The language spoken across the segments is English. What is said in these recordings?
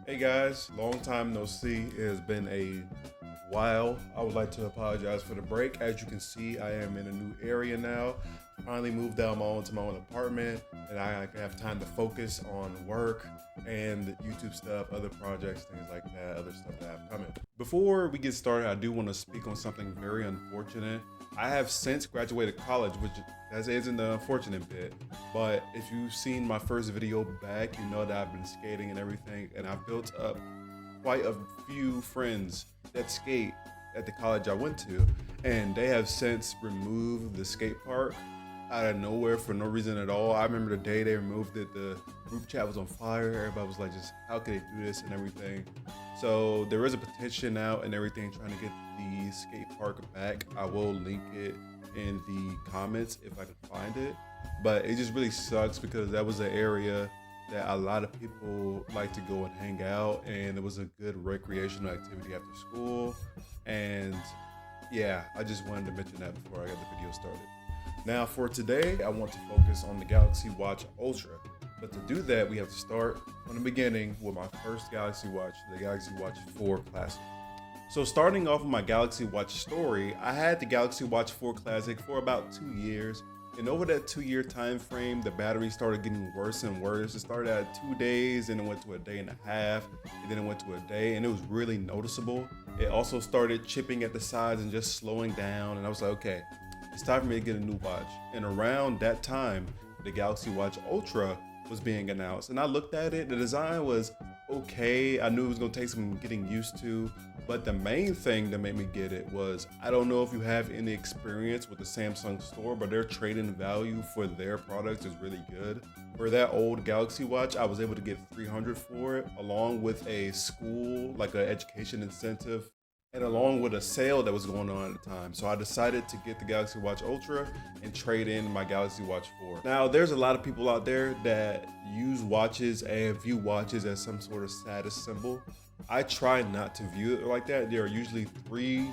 Hey guys, long time no see. It has been a while. I would like to apologize for the break. As you can see, I am in a new area now. Finally moved out to my own apartment, and I have time to focus on work and YouTube stuff, other projects, things like that, other stuff that I have coming. Before we get started, I do want to speak on something very unfortunate. I have since graduated college, which that isn't the unfortunate bit. But if you've seen my first video back, you know that I've been skating and everything, and I've built up quite a few friends that skate at the college I went to, and they have since removed the skate park out of nowhere for no reason at all. I remember the day they removed it, the group chat was on fire. Everybody was like, just how could they do this and everything. So there is a petition out and everything trying to get the skate park back. I will link it in the comments if I can find it. But it just really sucks because that was an area that a lot of people like to go and hang out, and it was a good recreational activity after school. And yeah, I just wanted to mention that before I got the video started. Now for today, I want to focus on the Galaxy Watch Ultra. But to do that, we have to start from the beginning with my first Galaxy Watch, the Galaxy Watch 4 Classic. So starting off with my Galaxy Watch story, I had the Galaxy Watch 4 Classic for about 2 years. And over that 2-year time frame, the battery started getting worse and worse. It started at 2 days, and it went to a day and a half, and then it went to a day, and it was really noticeable. It also started chipping at the sides and just slowing down, and I was like, okay, it's time for me to get a new watch. And around that time, the Galaxy Watch Ultra was being announced, and I looked at it. The design was okay. I knew it was gonna take some getting used to, but the main thing that made me get it was, I don't know if you have any experience with the Samsung store, but their trade-in value for their products is really good. For that old Galaxy Watch, I was able to get $300 for it, along with a school, like an education incentive, and along with a sale that was going on at the time. So I decided to get the Galaxy Watch Ultra and trade in my Galaxy Watch 4. Now, there's a lot of people out there that use watches and view watches as some sort of status symbol. I try not to view it like that. There are usually 3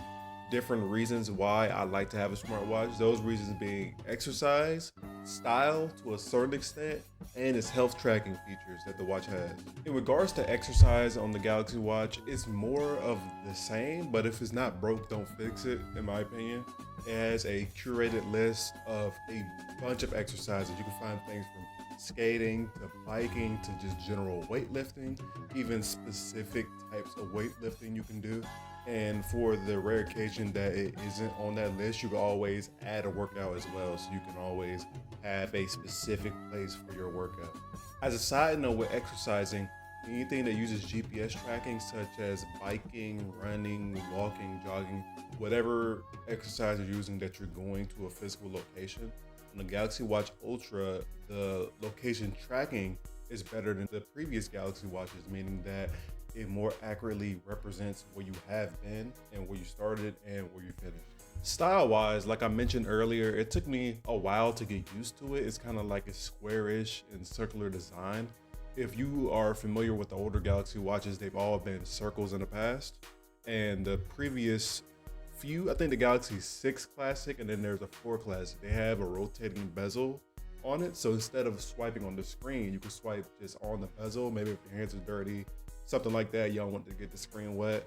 different reasons why I like to have a smartwatch. Those reasons being exercise, style to a certain extent, and its health tracking features that the watch has. In regards to exercise on the Galaxy Watch, it's more of the same, but if it's not broke, don't fix it, in my opinion. It has a curated list of a bunch of exercises. You can find things from skating to biking to just general weightlifting, even specific types of weightlifting you can do. And for the rare occasion that it isn't on that list, you can always add a workout as well. So you can always have a specific place for your workout. As a side note with exercising, anything that uses GPS tracking, such as biking, running, walking, jogging, whatever exercise you're using that you're going to a physical location, on the Galaxy Watch Ultra, the location tracking is better than the previous Galaxy Watches, meaning that it more accurately represents where you have been and where you started and where you finished. Style-wise, like I mentioned earlier, it took me a while to get used to it. It's kind of like a squarish and circular design. If you are familiar with the older Galaxy Watches, they've all been circles in the past. And the previous few, I think the Galaxy 6 Classic and then there's a 4 Classic, they have a rotating bezel on it. So instead of swiping on the screen, you can swipe just on the bezel. Maybe if your hands are dirty, something like that, you don't want to get the screen wet.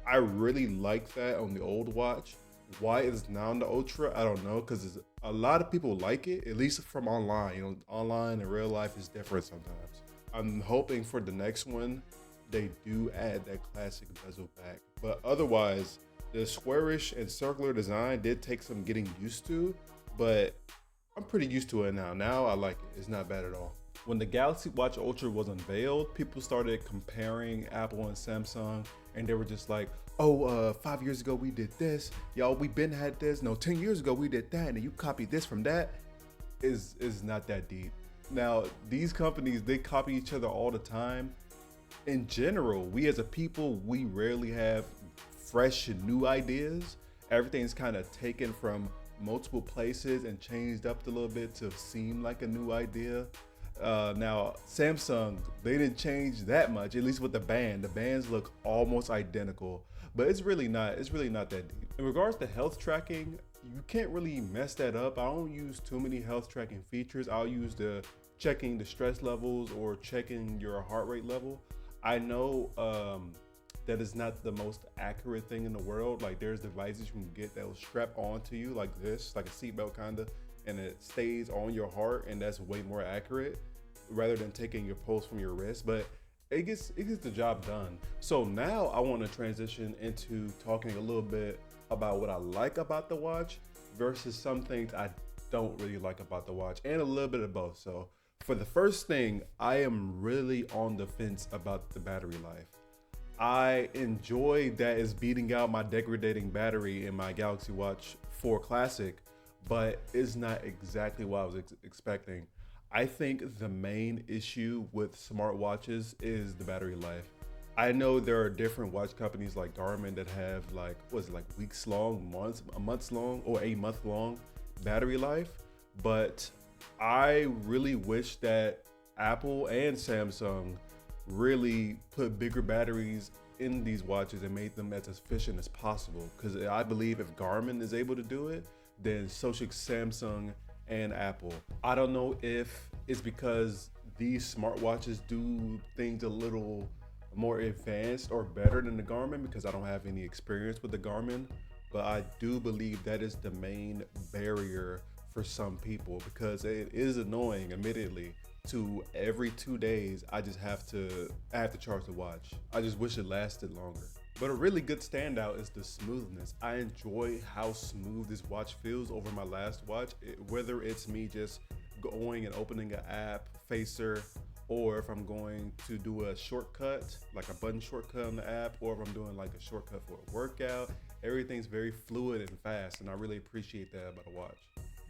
I really like that on the old watch. Why it's now on the Ultra, I don't know, because a lot of people like it, at least from online. You know, online and real life is different sometimes. I'm hoping for the next one, they do add that classic bezel back. But otherwise, the squarish and circular design did take some getting used to, but I'm pretty used to it now. Now I like it, it's not bad at all. When the Galaxy Watch Ultra was unveiled, people started comparing Apple and Samsung, and they were just like, oh, 5 years ago we did this, y'all, we been had this, no, 10 years ago we did that, and then you copied this from that. Is not that deep. Now, these companies, they copy each other all the time. In general, we as a people, we rarely have fresh and new ideas. Everything's kind of taken from multiple places and changed up a little bit to seem like a new idea. Now Samsung, they didn't change that much, at least with the band. The bands look almost identical, but it's really not that deep. In regards to health tracking, you can't really mess that up. I don't use too many health tracking features. I'll use the checking the stress levels or checking your heart rate level. I know that is not the most accurate thing in the world. Like there's devices you can get that will strap onto you like this, like a seatbelt kinda, and it stays on your heart, and that's way more accurate rather than taking your pulse from your wrist. But it gets the job done. So now I want to transition into talking a little bit about what I like about the watch versus some things I don't really like about the watch, and a little bit of both. So for the first thing, I am really on the fence about the battery life. I enjoy that it's beating out my degrading battery in my Galaxy Watch 4 Classic, but it's not exactly what I was expecting. I think the main issue with smartwatches is the battery life. I know there are different watch companies like Garmin that have like, what is it, like weeks long, months long, or a month long battery life. But I really wish that Apple and Samsung really put bigger batteries in these watches and made them as efficient as possible. Because I believe if Garmin is able to do it, then so should Samsung and Apple. I don't know if it's because these smartwatches do things a little more advanced or better than the Garmin, because I don't have any experience with the Garmin, but I do believe that is the main barrier for some people, because it is annoying, admittedly, to every 2 days I have to charge the watch. I just wish it lasted longer. But a really good standout is the smoothness. I enjoy how smooth this watch feels over my last watch, whether it's me just going and opening an app, Facer, or if I'm going to do a shortcut, like a button shortcut on the app, or if I'm doing like a shortcut for a workout. Everything's very fluid and fast, and I really appreciate that about a watch.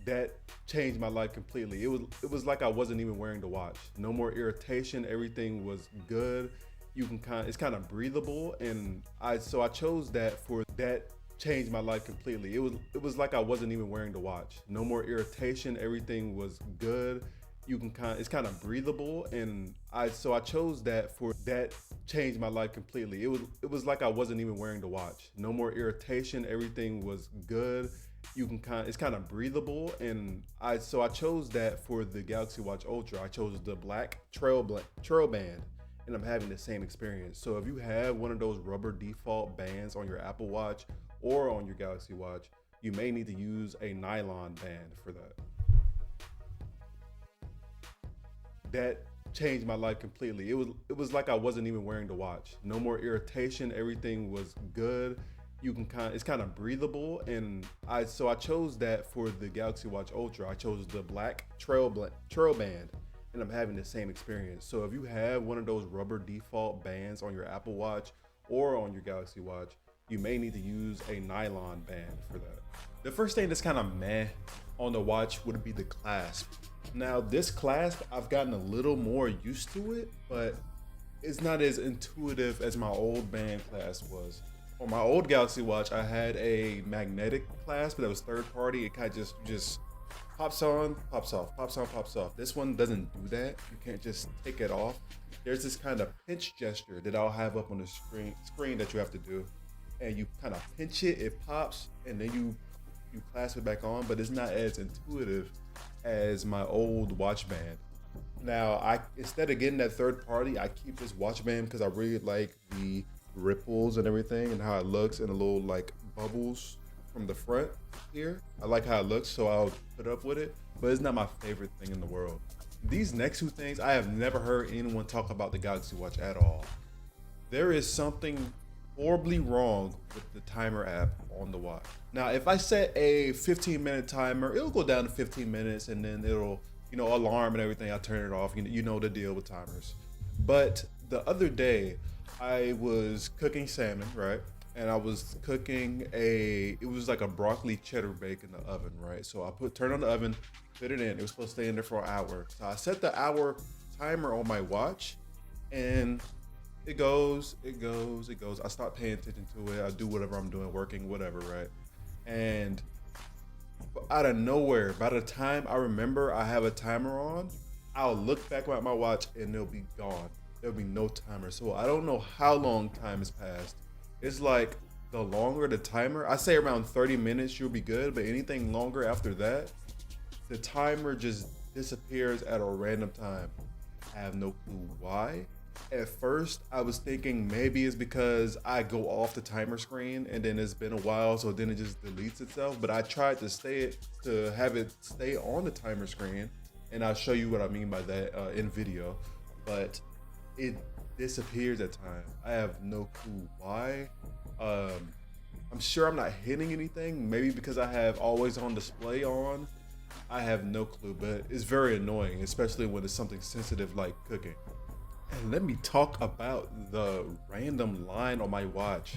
That changed my life completely. It was like I wasn't even wearing the watch. No more irritation. Everything was good. It's kind of breathable, and I chose that. For that changed my life completely. It was like I wasn't even wearing the watch. No more irritation. Everything was good. It's kind of breathable, and I chose that. For that changed my life completely. It was like I wasn't even wearing the watch. No more irritation. Everything was good. It's kind of breathable, and I chose that for the Galaxy Watch Ultra. I chose the black trail band, and I'm having the same experience. So if you have one of those rubber default bands on your Apple Watch or on your Galaxy Watch, you may need to use a nylon band for that. That changed my life completely. It was like I wasn't even wearing the watch. No more irritation. Everything was good. It's kind of breathable, and I chose that for the Galaxy Watch Ultra. I chose the black trail band, and I'm having the same experience. So if you have one of those rubber default bands on your Apple Watch or on your Galaxy Watch, you may need to use a nylon band for that. The first thing that's kind of meh on the watch would be the clasp. Now this clasp, I've gotten a little more used to it, but it's not as intuitive as my old band clasp was. On my old Galaxy Watch, I had a magnetic clasp that was third party. It kind of just pops on, pops off, pops on, pops off. This one doesn't do that. You can't just take it off. There's this kind of pinch gesture that I'll have up on the screen that you have to do, and you kind of pinch it, it pops, and then you clasp it back on. But it's not as intuitive as my old watch band. Now, instead of getting that third party, I keep this watch band because I really like the ripples and everything and how it looks, and the little like bubbles from the front here. I like how it looks, so I'll put up with it, but it's not my favorite thing in the world. These next two things, I have never heard anyone talk about the Galaxy Watch at all. There is something horribly wrong with the timer app on the watch. Now, if I set a 15-minute timer, it'll go down to 15 minutes, and then it'll, alarm and everything. I turn it off. You know the deal with timers. But the other day, I was cooking salmon, right? And I was cooking it was like a broccoli cheddar bake in the oven, right? So I turned on the oven, put it in. It was supposed to stay in there for an hour. So I set the hour timer on my watch, and it goes. I stop paying attention to it. I do whatever I'm doing, working, whatever, right? And out of nowhere, by the time I remember I have a timer on, I'll look back at my watch and it'll be gone. There'll be no timer. So I don't know how long time has passed. It's like the longer the timer, I say around 30 minutes, you'll be good. But anything longer after that, the timer just disappears at a random time. I have no clue why. At first, I was thinking maybe it's because I go off the timer screen and then it's been a while, so then it just deletes itself. But I tried to have it stay on the timer screen, and I'll show you what I mean by that in video. But it disappears at times. I have no clue why. Um, I'm sure I'm not hitting anything. Maybe because I have always on display on. I have no clue, but it's very annoying, especially when it's something sensitive like cooking. And let me talk about the random line on my watch.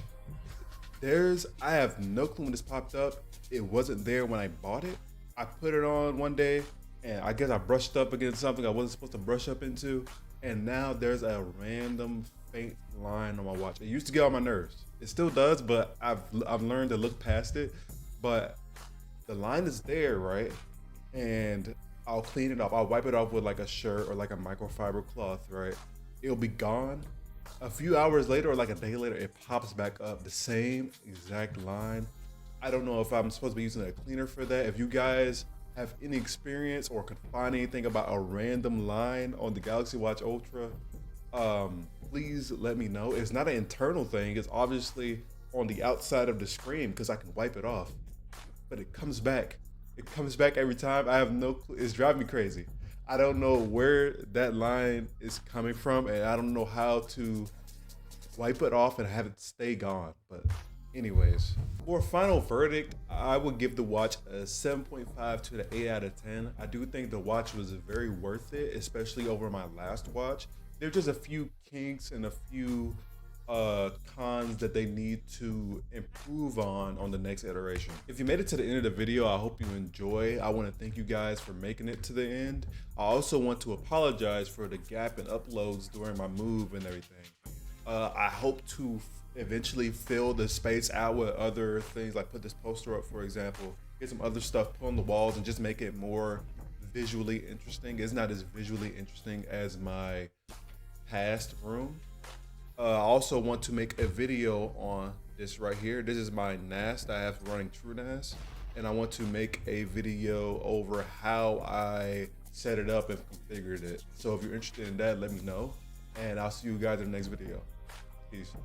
I have no clue when this popped up. It wasn't there when I bought it. I put it on one day and I guess I brushed up against something I wasn't supposed to brush up into. And now there's a random faint line on my watch. It used to get on my nerves. It still does, but I've learned to look past it. But the line is there, right? And I'll clean it off. I'll wipe it off with like a shirt or like a microfiber cloth, right? It'll be gone. A few hours later or like a day later, it pops back up, the same exact line. I don't know if I'm supposed to be using a cleaner for that. If you guys have any experience or could find anything about a random line on the Galaxy Watch Ultra, please let me know. It's not an internal thing. It's obviously on the outside of the screen because I can wipe it off, but it comes back. It comes back every time. I have no clue. It's driving me crazy. I don't know where that line is coming from, and I don't know how to wipe it off and have it stay gone. But anyways, for a final verdict, I would give the watch a 7.5 to the 8 out of 10. I do think the watch was very worth it, especially over my last watch. There's just a few kinks and a few cons that they need to improve on the next iteration. If you made it to the end of the video, I hope you enjoy. I want to thank you guys for making it to the end. I also want to apologize for the gap in uploads during my move and everything. I hope to eventually fill the space out with other things, like put this poster up, for example, get some other stuff put on the walls and just make it more visually interesting. It's not as visually interesting as my past room. I also want to make a video on this right here. This is my NAS that I have running TrueNAS, and I want to make a video over how I set it up and configured it. So if you're interested in that, let me know, and I'll see you guys in the next video. Peace.